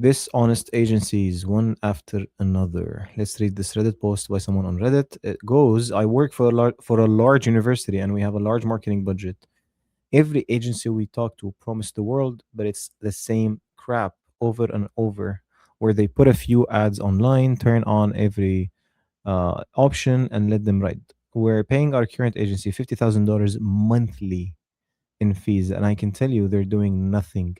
Dishonest agencies, one after another. Let's read this Reddit post by someone on Reddit. It goes, I work for a large university and we have a large marketing budget. Every agency we talk to promised the world, but it's the same crap over and over, where they put a few ads online, turn on every option, and let them ride. We're paying our current agency $50,000 monthly in fees, and I can tell you they're doing nothing.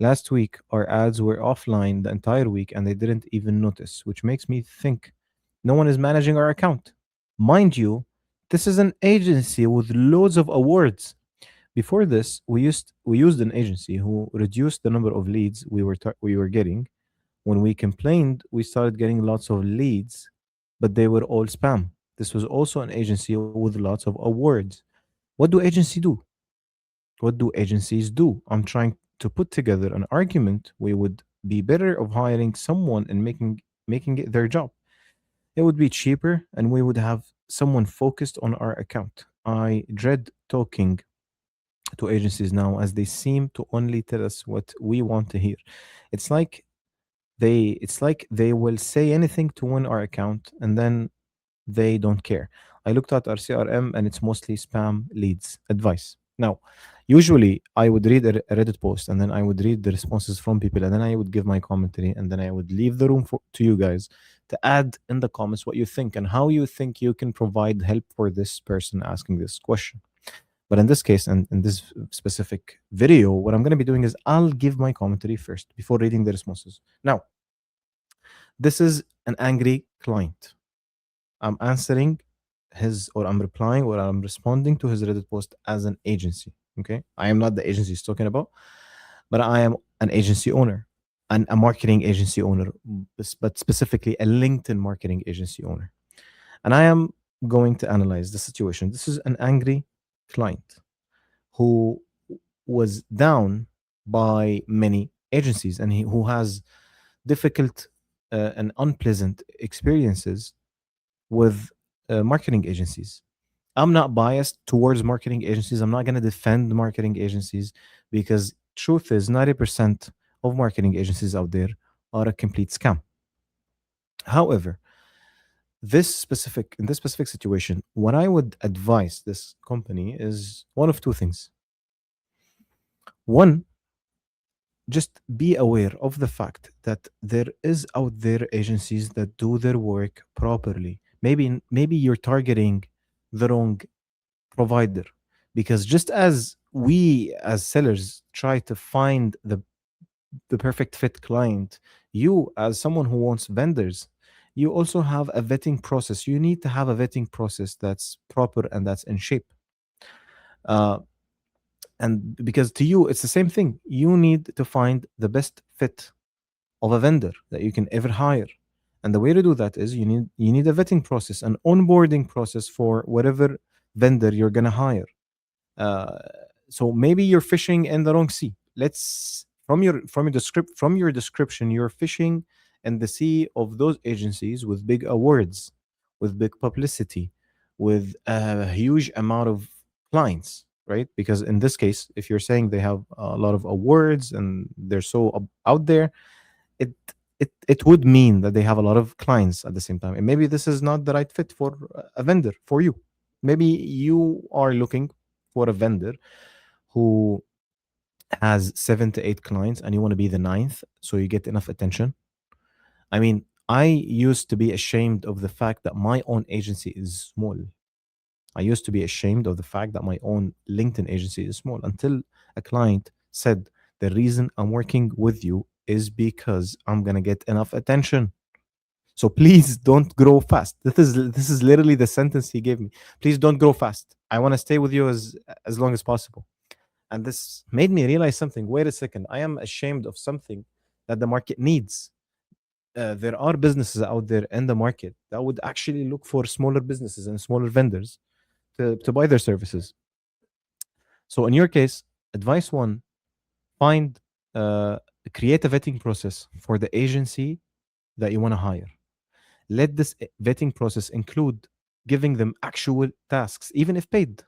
Last week, our ads were offline the entire week and they didn't even notice, which makes me think no one is managing our account. Mind you, this is an agency with loads of awards. Before this, we used an agency who reduced the number of leads we were getting. When we complained, we started getting lots of leads, but they were all spam. This was also an agency with lots of awards. What do agencies do? What do agencies do? I'm trying to put together an argument we would be better of hiring someone and making it their job. It would be cheaper and we would have someone focused on our account. I dread talking to agencies now as they seem to only tell us what we want to hear. It's like it's like they will say anything to win our account and then they don't care. I looked at our CRM and it's mostly spam leads. Advice. Now, usually I would read a Reddit post and then I would read the responses from people and then I would give my commentary and then I would leave the room to you guys to add in the comments what you think and how you think you can provide help for this person asking this question. But in this case, and in this specific video, what I'm going to be doing is I'll give my commentary first before reading the responses. Now, this is an angry client. I'm answering his, or I'm replying, or I'm responding to his Reddit post as an agency. Okay. I am not the agency he's talking about, but I am an agency owner and a marketing agency owner, but specifically a LinkedIn marketing agency owner. And I am going to analyze the situation. This is an angry client who was down by many agencies and who has difficult and unpleasant experiences with marketing agencies. I'm not biased towards marketing agencies. I'm not going to defend marketing agencies because truth is 90% of marketing agencies out there are a complete scam. However, in this specific situation, what I would advise this company is one of two things. One, just be aware of the fact that there is out there agencies that do their work properly. Maybe you're targeting the wrong provider, because just as we as sellers try to find the perfect fit client, you as someone who wants vendors, you also have a vetting process. You need to have a vetting process that's proper and that's in shape. uh, and because to you it's the same thing, you need to find the best fit of a vendor that you can ever hire. And the way to do that is you need a vetting process, an onboarding process for whatever vendor you're going to hire. uh, so maybe you're fishing in the wrong sea. Let's from your description, you're fishing in the sea of those agencies with big awards, with big publicity, with a huge amount of clients, right? Because in this case, if you're saying they have a lot of awards and they're so out there, it it would mean that they have a lot of clients at the same time. And maybe this is not the right fit for a vendor for you. Maybe you are looking for a vendor who has 7 to 8 clients and you want to be the ninth so you get enough attention. I mean, I used to be ashamed of the fact that my own agency is small. I used to be ashamed of the fact that my own LinkedIn agency is small until a client said, the reason I'm working with you is because I'm going to get enough attention. So please don't grow fast. This is literally the sentence he gave me. Please don't grow fast. I want to stay with you as long as possible. And this made me realize something. Wait a second. I am ashamed of something that the market needs. There are businesses out there in the market that would actually look for smaller businesses and smaller vendors to buy their services. So in your case, advice one, find uh, create a vetting process for the agency that you want to hire. Let this vetting process include giving them actual tasks, even if paid,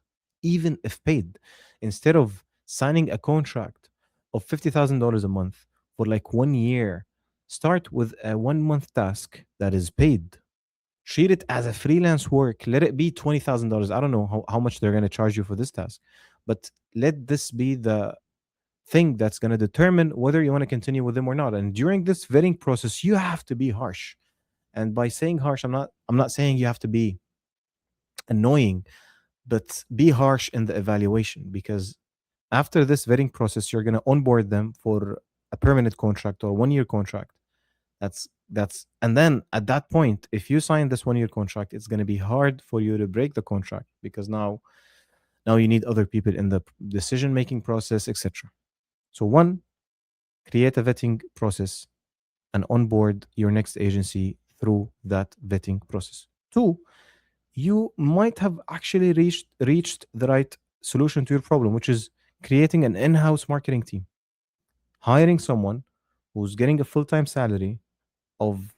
instead of signing a contract of $50,000 a month for like 1 year. Start with a 1 month task that is paid. Treat it as a freelance work. Let it be $20,000. I don't know how much they're going to charge you for this task, but let this be the thing that's going to determine whether you want to continue with them or not. And during this vetting process, you have to be harsh. And by saying harsh, I'm not saying you have to be annoying, but be harsh in the evaluation, because after this vetting process, you're going to onboard them for a permanent contract or 1 year contract. And then at that point, if you sign this 1 year contract, it's going to be hard for you to break the contract, because now you need other people in the decision making process, etc. So one, create a vetting process and onboard your next agency through that vetting process. Two, you might have actually reached the right solution to your problem, which is creating an in-house marketing team, hiring someone who's getting a full-time salary of,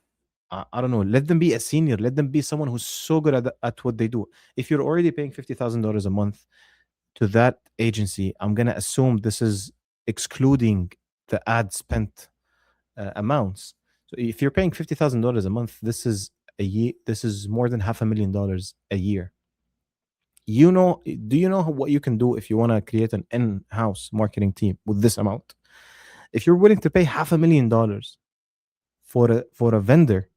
I don't know, let them be a senior, let them be someone who's so good at what they do. If you're already paying $50,000 a month to that agency, I'm going to assume this is excluding the ad spent amounts. So if you're paying $50,000 a month, this is a year. This is more than $500,000 a year. Do you know what you can do if you want to create an in-house marketing team with this amount? If you're willing to pay $500,000 for a vendor,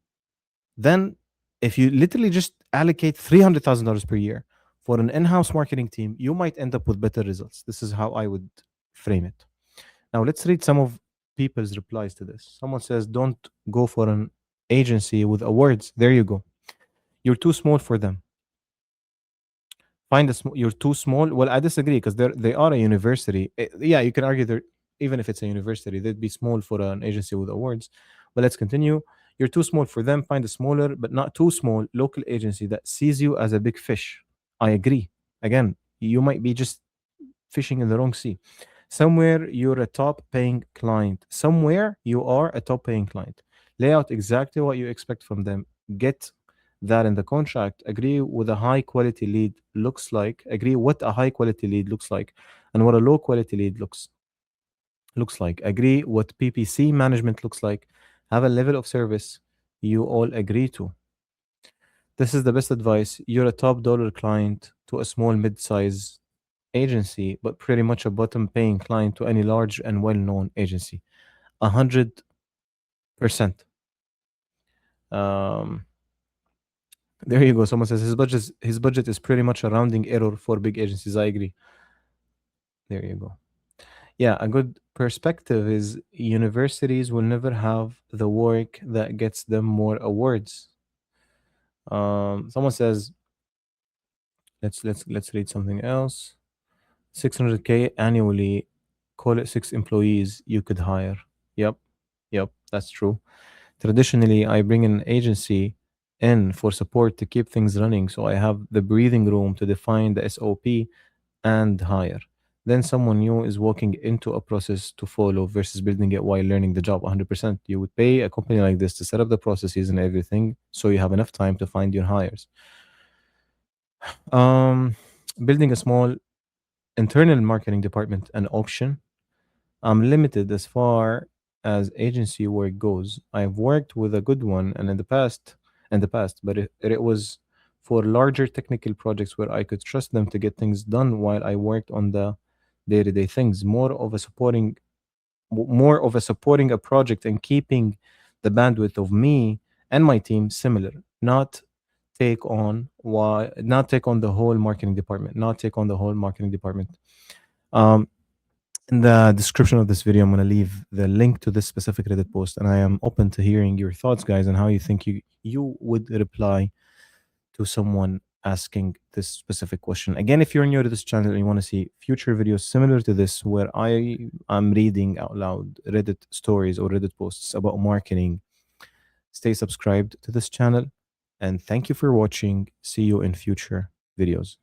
then if you literally just allocate $300,000 per year for an in-house marketing team, you might end up with better results. This is how I would frame it. Now let's read some of people's replies to this. Someone says, "Don't go for an agency with awards. There you go. You're too small for them. You're too small." Well, I disagree, because they are a university. Yeah, you can argue they're, even if it's a university, they'd be small for an agency with awards. But let's continue. You're too small for them. Find a smaller but not too small local agency that sees you as a big fish. I agree. Again, you might be just fishing in the wrong sea. Somewhere you're a top paying client. Somewhere you are a top paying client. Lay out exactly what you expect from them. Get that in the contract. Agree with a high quality lead looks like. Agree what a high quality lead looks like and what a low quality lead looks like. Agree what PPC management looks like. Have a level of service you all agree to. This is the best advice. You're a top dollar client to a small mid-size agency, but pretty much a bottom paying client to any large and well known agency. 100%. Um, there you go. Someone says his budget is pretty much a rounding error for big agencies. I agree. There you go. Yeah, a good perspective is universities will never have the work that gets them more awards. Someone says, let's read something else. 600K annually, call it 6 employees you could hire. Yep, yep, that's true. Traditionally, I bring an agency in for support to keep things running, so I have the breathing room to define the SOP and hire. Then someone new is walking into a process to follow versus building it while learning the job. 100%. You would pay a company like this to set up the processes and everything, so you have enough time to find your hires. Um, Building a small internal marketing department an option. I'm limited as far as agency work goes. I've worked with a good one and in the past, but it was for larger technical projects where I could trust them to get things done while I worked on the day-to-day things. More of a supporting a project and keeping the bandwidth of me and my team similar. Not take on the whole marketing department. Not take on the whole marketing department. Um, in the description of this video, I'm going to leave the link to this specific Reddit post, and I am open to hearing your thoughts, guys, and how you think you would reply to someone asking this specific question. Again, if you're new to this channel and you want to see future videos similar to this, where I am reading out loud Reddit stories or Reddit posts about marketing, stay subscribed to this channel. And thank you for watching. See you in future videos.